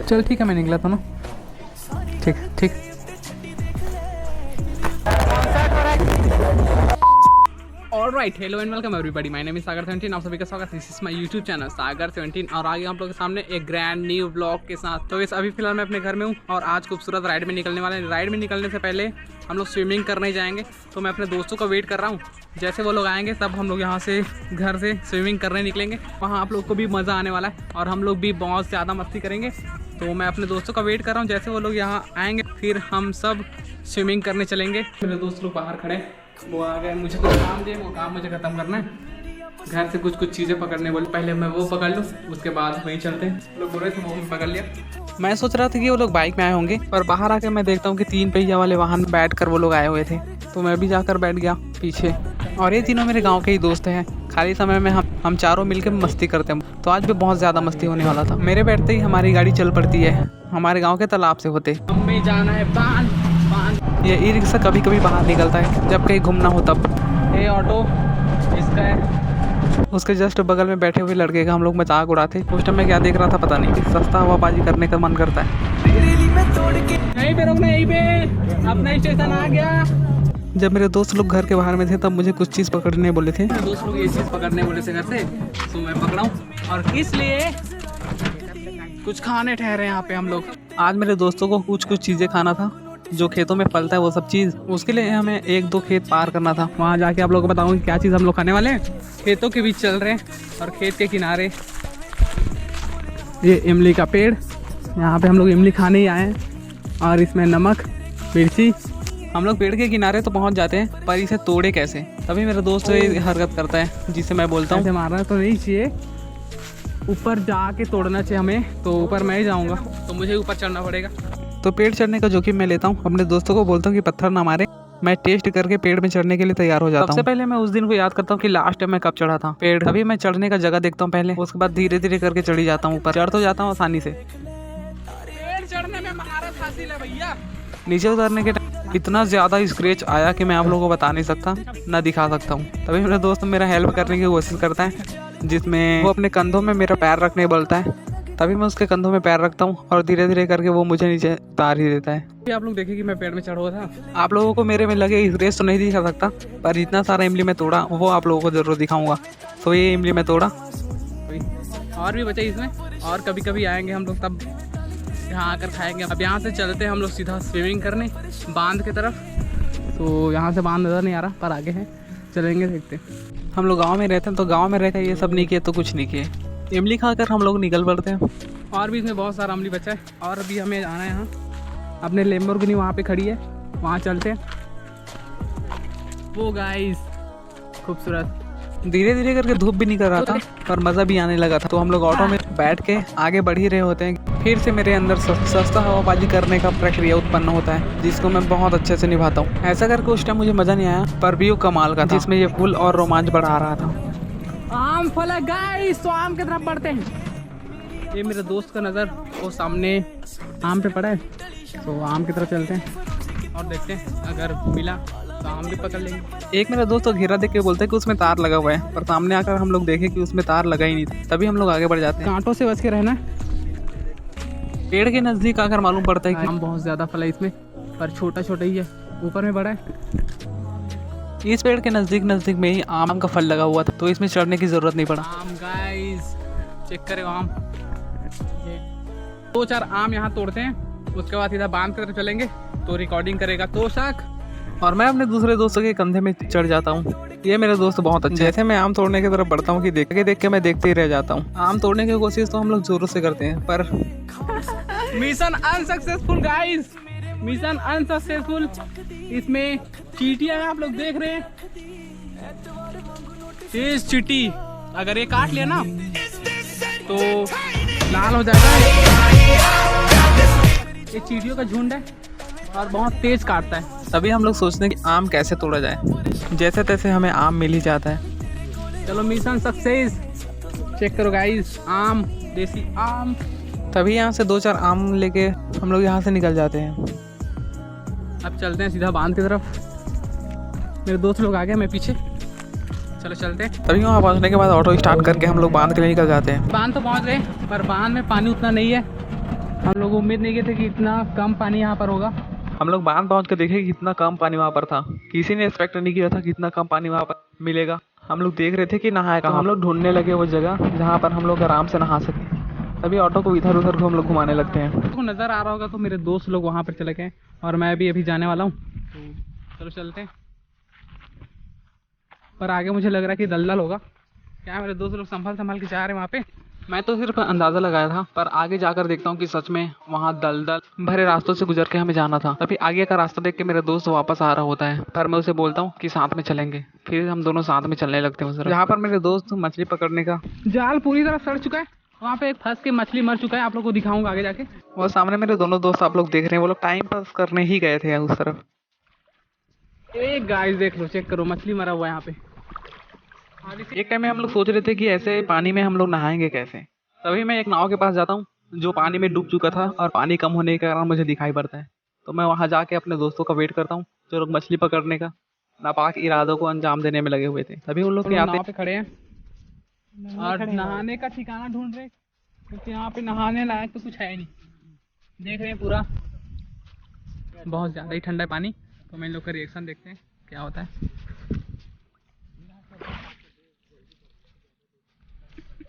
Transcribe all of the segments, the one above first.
चल ठीक है, मैं निकला था ना। ठीक ठीक। Alright, hello and welcome everybody, my name is Sagar 17। आप सभी का स्वागत है this is my YouTube channel Sagar 17 और आगे आप लोगों के सामने एक ग्रैंड न्यू ब्लॉग के साथ। तो इस अभी फिलहाल मैं अपने घर में हूँ और आज खूबसूरत राइड में निकलने वाले हैं। राइड में निकलने से पहले हम लोग स्विमिंग करने जाएंगे, तो मैं अपने दोस्तों का वेट कर रहा हूँ। जैसे वो लोग आएंगे तब हम लोग यहाँ से घर से स्विमिंग करने निकलेंगे। वहाँ आप लोग को भी मज़ा आने वाला है और हम लोग भी बहुत ज़्यादा मस्ती करेंगे। तो मैं अपने दोस्तों का वेट कर रहा हूँ, जैसे वो लोग यहाँ आएंगे फिर हम सब स्विमिंग करने चलेंगे। मेरे दोस्त लोग बाहर खड़े, वो आ गए, मुझे कुछ काम दिए, वो काम मुझे ख़त्म करना है। घर से कुछ चीज़ें पकड़ने बोले, पहले मैं वो पकड़ लूँ, उसके बाद वहीं चलते हैं। लोग बोल रहे थे, वो मैं पकड़ लिया। मैं सोच रहा था कि वो लोग बाइक में आए होंगे, पर बाहर आके मैं देखता हूँ कि 3 पहिया वाले वाहन में बैठ कर वो लोग आए हुए थे। तो मैं भी जाकर बैठ गया पीछे। और ये तीनों मेरे गाँव के ही दोस्त हैं। खाली समय में हम चारों मिलकर मस्ती करते हैं। तो आज भी बहुत ज़्यादा मस्ती होने वाला था। मेरे बैठते ही हमारी गाड़ी चल पड़ती है हमारे गाँव के तालाब से होते। हमें जाना है बांध। ये ई रिक्शा कभी कभी बाहर निकलता है जब कहीं घूमना हो तब। ये ऑटो इसका है। उसके जस्ट बगल में बैठे हुए लड़के का हम लोग मजाक उड़ाते। उस टाइम मैं क्या देख रहा था पता नहीं। सस्ता हवाबाजी करने का मन करता है। यहीं पे रुकना, यहीं पे अपना स्टेशन आ गया। जब मेरे दोस्त लोग घर के बाहर में थे तब मुझे कुछ चीज़ पकड़ने बोले थे। मेरे दोस्त लोग ये चीज़ पकड़ने बोले थे घर से, तो मैं पकड़ाऊँ। और इसलिए कुछ खाने ठहरे यहाँ पे हम लोग। आज मेरे दोस्तों को कुछ चीज़ें खाना था जो खेतों में फलता है, वो सब चीज़। उसके लिए हमें 1-2 खेत पार करना था। वहाँ जाके आप लोगों को बताऊँगी क्या चीज़ हम लोग खाने वाले हैं। खेतों के बीच चल रहे हैं और खेत के किनारे ये इमली का पेड़, यहाँ पे हम लोग इमली खाने ही आए हैं। और इसमें नमक मिर्ची। हम लोग पेड़ के किनारे तो पहुँच जाते हैं, पर इसे तोड़े कैसे, तभी मेरा दोस्त ये हरकत करता है, जिसे मैं बोलता हूँ मारना तो नहीं चाहिए, ऊपर जाके तोड़ना चाहिए हमें। तो ऊपर मैं ही जाऊँगा, तो मुझे ऊपर चढ़ना पड़ेगा। तो पेड़ चढ़ने का जोखिम मैं लेता हूँ। अपने दोस्तों को बोलता हूँ कि पत्थर ना मारे। मैं टेस्ट करके पेड़ में चढ़ने के लिए तैयार हो जाता हूँ। सबसे पहले मैं उस दिन को याद करता हूँ कि लास्ट टाइम मैं कब चढ़ा था पेड़। अभी मैं चढ़ने का जगह देखता हूँ पहले, उसके बाद धीरे धीरे करके चढ़ी जाता हूँ ऊपर। चढ़ तो जाता हूँ आसानी से। पेड़ चढ़ने में महारत हासिल है भैया। नीचे उतरने के इतना ज़्यादा स्क्रैच आया कि मैं आप लोगों को बता नहीं सकता, ना दिखा सकता हूँ। तभी मेरा दोस्त मेरा हेल्प करने की कोशिश करता है, जिसमें वो अपने कंधों में मेरा पैर रखने बोलता है। तभी मैं उसके कंधों में पैर रखता हूँ और धीरे धीरे करके वो मुझे नीचे उतार ही देता है। आप लोग देखें कि मैं पेड़ में चढ़ा हुआ था। आप लोगों को मेरे में लगे स्क्रैच तो नहीं दिखा सकता, पर जितना सारा इमली में तोड़ा वो आप लोगों को जरूर दिखाऊंगा। तो ये इमली में तोड़ा और भी बचे इसमें, और कभी कभी आएंगे हम लोग तब यहाँ आकर खाएंगे। अब यहाँ से चलते हैं हम लोग सीधा स्विमिंग करने बांध की तरफ। तो यहाँ से बांध नज़र नहीं आ रहा, पर आगे है, चलेंगे देखते। हम लोग गांव में रहते हैं, तो गांव में रहकर ये सब नहीं किए तो कुछ नहीं किए। इमली खाकर हम लोग निकल पड़ते हैं। और भी इसमें बहुत सारा इमली बचा है। और अभी हमें आना है यहाँ, अपने लैम्बोर्गिनी वहाँ पे खड़ी है, वहाँ चलते हैं। वो गाइस खूबसूरत। धीरे धीरे करके धूप भी निकल रहा था, पर मज़ा भी आने लगा था। तो हम लोग ऑटो में बैठ के आगे बढ़ ही रहे होते हैं। फिर से मेरे अंदर सस्ता हवाबाजी करने का प्रक्रिया उत्पन्न होता है, जिसको मैं बहुत अच्छे से निभाता हूँ। ऐसा करके उस टाइम मुझे मज़ा नहीं आया, पर व्यू कमाल का था, जिसमें ये फुल और रोमांच बढ़ा रहा था। आम फल है गाइस, तो आम की तरफ बढ़ते हैं। ये मेरे दोस्त का नज़र वो सामने आम पे पड़ा है, तो आम की तरफ चलते हैं और देखते हैं अगर मिला तो आम भी पकड़ लेंगे। एक मेरा दोस्त तो घेरा देख के बोलता है कि उसमें तार लगा हुआ है, पर सामने आकर हम लोग देखें कि उसमें तार लगा ही नहीं था। तभी हम लोग आगे बढ़ जाते हैं। कांटों से बच के रहना है। पेड़ के नज़दीक आकर मालूम पड़ता है कि आम बहुत ज़्यादा फल है इसमें, पर छोटा छोटा ही है, ऊपर में बड़ा है। इस पेड़ के नज़दीक में ही आम का फल लगा हुआ था, तो इसमें चढ़ने की ज़रूरत नहीं पड़ा। आम गाइस चेक करें, आम 2-4 आम यहाँ तोड़ते हैं, उसके बाद सीधा बांध की तरफ चलेंगे। तो रिकॉर्डिंग करेगा तोशक और मैं अपने दूसरे दोस्तों के कंधे में चढ़ जाता हूँ। ये मेरे दोस्त बहुत अच्छे। जैसे मैं आम तोड़ने की तरफ बढ़ता हूँ कि देख के मैं देखते ही रह जाता हूँ। आम तोड़ने की कोशिश तो हम लोग जोरों से करते हैं, पर mission unsuccessful guys, mission unsuccessful. इसमें चींटियां आप लोग देख रहे हैं, तेज चींटी। अगर ये काट लिया ना तो लाल हो जाएगा। ये चींटियों का झुंड है और बहुत तेज काटता है। तभी हम लोग सोचते हैं कि आम कैसे तोड़ा जाए। जैसे तैसे हमें आम मिल ही जाता है। चलो मिशन सक्सेस। चेक करो गाइस, आम, देसी आम। तभी यहाँ से 2-4 आम लेके हम लोग यहाँ से निकल जाते हैं। अब चलते हैं सीधा बांध की तरफ। मेरे दोस्त लोग आ गए, मैं पीछे। चलो चलते हैं। तभी वहाँ पहुँचने के बाद ऑटो स्टार्ट करके हम लोग बांध के लिए निकल जाते हैं। बांध तो पहुँच गए, पर बांध में पानी उतना नहीं है, हम लोग उम्मीद नहीं किए थे कि इतना कम पानी यहाँ पर होगा। हम लोग बांध पहुँच के देखे कि इतना कम पानी वहाँ पर था। किसी ने एक्सपेक्ट नहीं किया था कि इतना कम पानी वहाँ पर मिलेगा। हम लोग देख रहे थे कि नहाए कहाँ। हम लोग ढूंढने लगे वो जगह जहाँ पर हम लोग आराम से नहा सके। तभी ऑटो को इधर उधर को हम लोग घुमाने लगते हैं। आपको नज़र आ रहा होगा तो मेरे दोस्त लोग वहाँ पर चले गए और मैं भी अभी जाने वाला हूँ। तो चलो चलते हैं। पर आगे मुझे लग रहा है कि दलदल होगा। क्या मेरे दोस्त लोग संभल के जा रहे हैं वहाँ पे। मैं तो सिर्फ अंदाज़ा लगाया था, पर आगे जाकर देखता हूँ कि सच में वहाँ दलदल भरे रास्तों से गुजर के हमें जाना था। तभी आगे का रास्ता देख के मेरा दोस्त वापस आ रहा होता है, पर मैं उसे बोलता हूँ कि साथ में चलेंगे। फिर हम दोनों साथ में चलने लगते हैं उस तरफ जहाँ पर मेरे दोस्त मछली पकड़ने का जाल पूरी तरह सड़ चुका है। वहाँ पे एक फंस के मछली मर चुका है। आप लोग को दिखाऊंगा आगे जाके। और सामने मेरे दोनों दोस्त आप लोग देख रहे हैं, वो लोग टाइम पास करने ही गए थे उस तरफ। एक गाइस देख लो, चेक करो, मछली मरा हुआ है यहाँ पे। एक टाइम में हम लोग सोच रहे थे कि ऐसे पानी में हम लोग नहाएंगे कैसे। तभी मैं एक नाव के पास जाता हूँ जो पानी में डूब चुका था और पानी कम होने के कारण मुझे दिखाई पड़ता है। तो मैं वहाँ जाके अपने दोस्तों का वेट करता हूँ जो लोग मछली पकड़ने का नापाक इरादों को अंजाम देने में लगे हुए थे। तभी उन लोग यहाँ पे खड़े हैं और नहाने का ठिकाना ढूंढ रहे, क्योंकि यहाँ पे नहाने लायक तो कुछ है नहीं। देख रहे हैं पूरा बहुत ज़्यादा ही ठंडा है पानी। तो मैं इन लोग का रिएक्शन देखते हैं क्या होता है।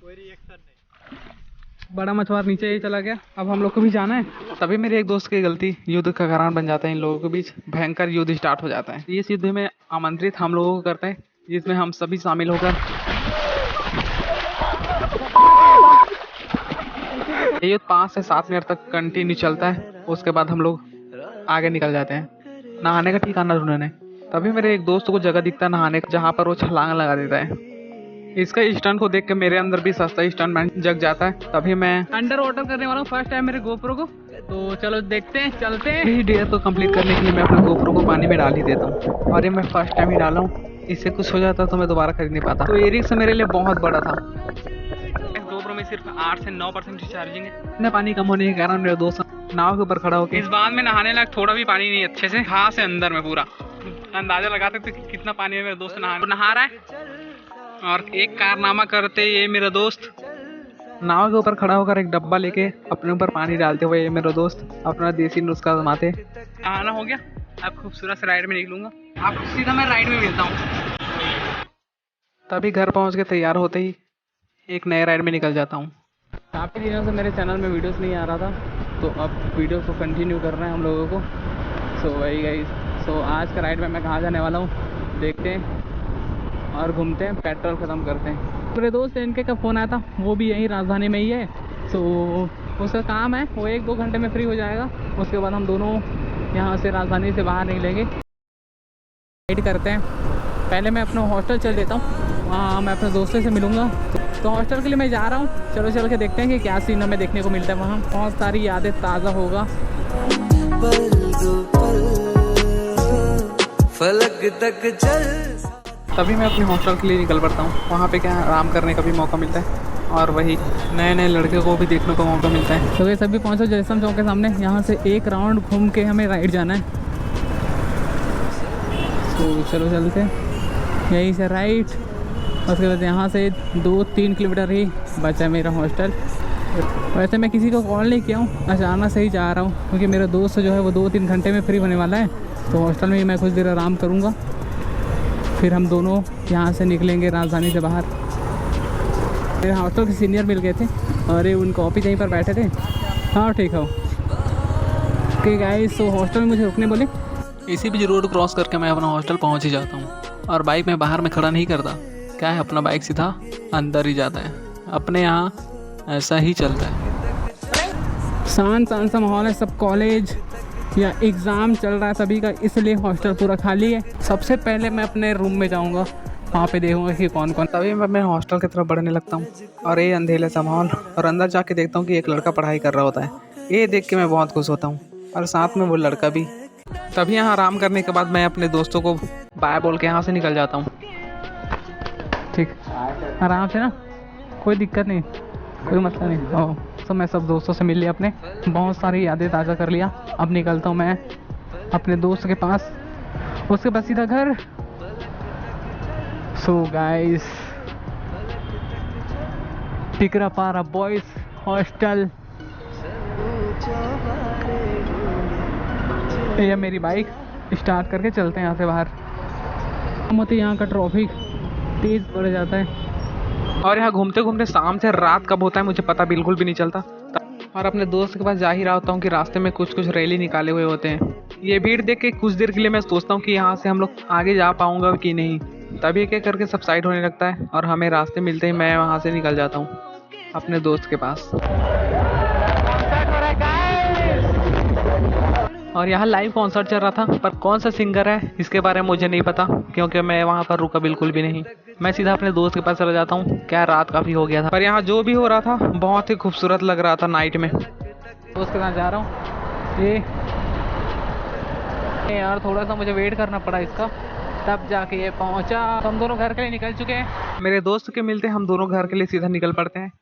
कोई रिएक्शन नहीं। बड़ा मछुआरा नीचे ही चला गया। अब हम लोग को भी जाना है। तभी मेरे एक दोस्त की गलती युद्ध का कारण बन जाता है। इन लोगों के बीच भयंकर युद्ध स्टार्ट हो जाता है। इस युद्ध में आमंत्रित हम लोगों को करते हैं, जिसमें हम सभी शामिल होकर ये युद्ध 5 से 7 मिनट तक कंटिन्यू चलता है। उसके बाद हम लोग आगे निकल जाते हैं नहाने का ठिकाना ढूंढने। तभी मेरे एक दोस्त को जगह दिखता है नहाने का, जहाँ पर वो छलांग लगा देता है। इसका स्टंट को देख के मेरे अंदर भी सस्ता स्टंटमैन जग जाता है। तभी मैं अंडर वाटर करने वाला हूँ फर्स्ट टाइम मेरे गोप्रो को। तो चलो देखते हैं, चलते हैं। यही डेयर को कंप्लीट करने के लिए मैं अपने गोप्रो को पानी में डाल ही देता हूँ, और ये मैं फर्स्ट टाइम ही डाला हूँ। इससे कुछ हो जाता तो मैं दोबारा खरीद नहीं पाता। तो ये रिस्क मेरे लिए बहुत बड़ा था। गोप्रो में सिर्फ 8 से 9% चार्जिंग है। इतना पानी कम होने के कारण मेरे दोस्त नाव के ऊपर खड़ा होकर इस बांध में नहाने लायक थोड़ा भी पानी नहीं, अच्छे से घास से अंदर में पूरा अंदाजा लगा सकते कि कितना पानी है। मेरे दोस्त नहा रहा है और एक कारनामा करते ये मेरा दोस्त नाव के ऊपर खड़ा होकर एक डब्बा लेके अपने ऊपर पानी डालते हुए ये मेरा दोस्त अपना देसी नुस्खा आजमाते। नहाना हो गया, अब खूबसूरत से राइड में निकलूंगा। आप सीधा मैं राइड में मिलता हूँ। तभी घर पहुँच के तैयार होते ही एक नए राइड में निकल जाता हूँ। काफ़ी दिनों से मेरे चैनल में वीडियोस नहीं आ रहा था, तो अब वीडियो को कंटिन्यू कर रहे हैं हम लोगों को। सो वही गाइस, सो आज का राइड में मैं कहाँ जाने वाला हूँ देखते हैं और घूमते हैं, पेट्रोल ख़त्म करते हैं। मेरे दोस्त इनके का फ़ोन आया था, वो भी यहीं राजधानी में ही है। सो उसका काम है, वो 1-2 घंटे में फ्री हो जाएगा। उसके बाद हम दोनों यहाँ से राजधानी से बाहर निकलेंगे, राइड करते हैं। पहले मैं अपना हॉस्टल चल देता हूँ, वहाँ मैं अपने दोस्तों से मिलूँगा। तो हॉस्टल के लिए मैं जा रहा हूँ। चलो चल के देखते हैं कि क्या सीन हमें देखने को मिलता है वहाँ। बहुत सारी यादें ताज़ा होगा। फलक तक चल। तभी मैं अपने हॉस्टल के लिए निकल पड़ता हूँ। वहाँ पे क्या आराम करने का भी मौका मिलता है और वही नए नए लड़के को भी देखने का मौका मिलता है। तो ये सभी पहुँचो जयसम चौक के सामने। यहाँ से एक राउंड घूम के हमें राइड जाना है। तो चलो चलते हैं यहीं से राइड। उसके बाद यहाँ से 2-3 किलोमीटर ही बचा है मेरा हॉस्टल। वैसे मैं किसी को कॉल नहीं किया हूँ, अचानक से ही जा रहा हूँ, क्योंकि मेरा दोस्त जो है वो 2-3 घंटे में फ्री होने वाला है। तो हॉस्टल में ही मैं कुछ देर आराम करूँगा, फिर हम दोनों यहाँ से निकलेंगे राजधानी से बाहर। मेरे हॉस्टल के सीनियर मिल गए थे और ये उनका ऑफिस यहीं पर बैठे थे। हाँ ठीक है ओके गाइस। तो हॉस्टल में मुझे रुकने बोले। इसी बीच रोड क्रॉस करके मैं अपना हॉस्टल पहुँच ही जाता हूँ और बाइक मैं बाहर में खड़ा नहीं करता। क्या है, अपना बाइक सीधा अंदर ही जाता है। अपने यहाँ ऐसा ही चलता है। शांत सा माहौल है, सब कॉलेज या एग्ज़ाम चल रहा है सभी का, इसलिए हॉस्टल पूरा खाली है। सबसे पहले मैं अपने रूम में जाऊंगा, वहाँ पे देखूंगा कि कौन कौन। तभी मैं हॉस्टल की तरफ बढ़ने लगता हूँ और ये अंधेरे सा माहौल, और अंदर जाके देखता हूँ कि एक लड़का पढ़ाई कर रहा होता है। ये देख के मैं बहुत खुश होता हूँ और साथ में वो लड़का भी। तभी यहाँ आराम करने के बाद मैं अपने दोस्तों को बाय बोल के यहाँ से निकल जाता हूँ। ठीक, आराम से ना, कोई दिक्कत नहीं, कोई मसला नहीं। तो मैं सब दोस्तों से मिल लिया, अपने बहुत सारी यादें ताज़ा कर लिया। अब निकलता हूँ मैं अपने दोस्त के पास, उसके बाद सीधा घर। So guys, Tikrapara boys hostel ये मेरी बाइक स्टार्ट करके चलते हैं यहाँ से बाहर। मत यहाँ का ट्रैफिक तेज बढ़ जाता है और यहाँ घूमते घूमते शाम से रात कब होता है मुझे पता बिल्कुल भी नहीं चलता। और अपने दोस्त के पास जा ही रहा होता हूँ कि रास्ते में कुछ कुछ रैली निकाले हुए होते हैं। ये भीड़ देख के कुछ देर के लिए मैं सोचता हूँ कि यहाँ से हम लोग आगे जा पाऊंगा कि नहीं, तभी एक एक करके सब साइड होने लगता है और हमें रास्ते मिलते ही मैं वहाँ से निकल जाता हूँ अपने दोस्त के पास। और यहाँ लाइव कॉन्सर्ट चल रहा था, पर कौन सा सिंगर है इसके बारे में मुझे नहीं पता क्योंकि मैं वहाँ पर रुका बिल्कुल भी नहीं। मैं सीधा अपने दोस्त के पास चला जाता हूँ। क्या रात काफ़ी हो गया था, पर यहाँ जो भी हो रहा था बहुत ही खूबसूरत लग रहा था नाइट में। दोस्त के साथ जा रहा हूँ। ये यार थोड़ा सा मुझे वेट करना पड़ा इसका, तब जाके ये पहुँचा। हम दोनों घर के लिए निकल चुके हैं। मेरे दोस्त के मिलते हम दोनों घर के लिए सीधा निकल पड़ते हैं।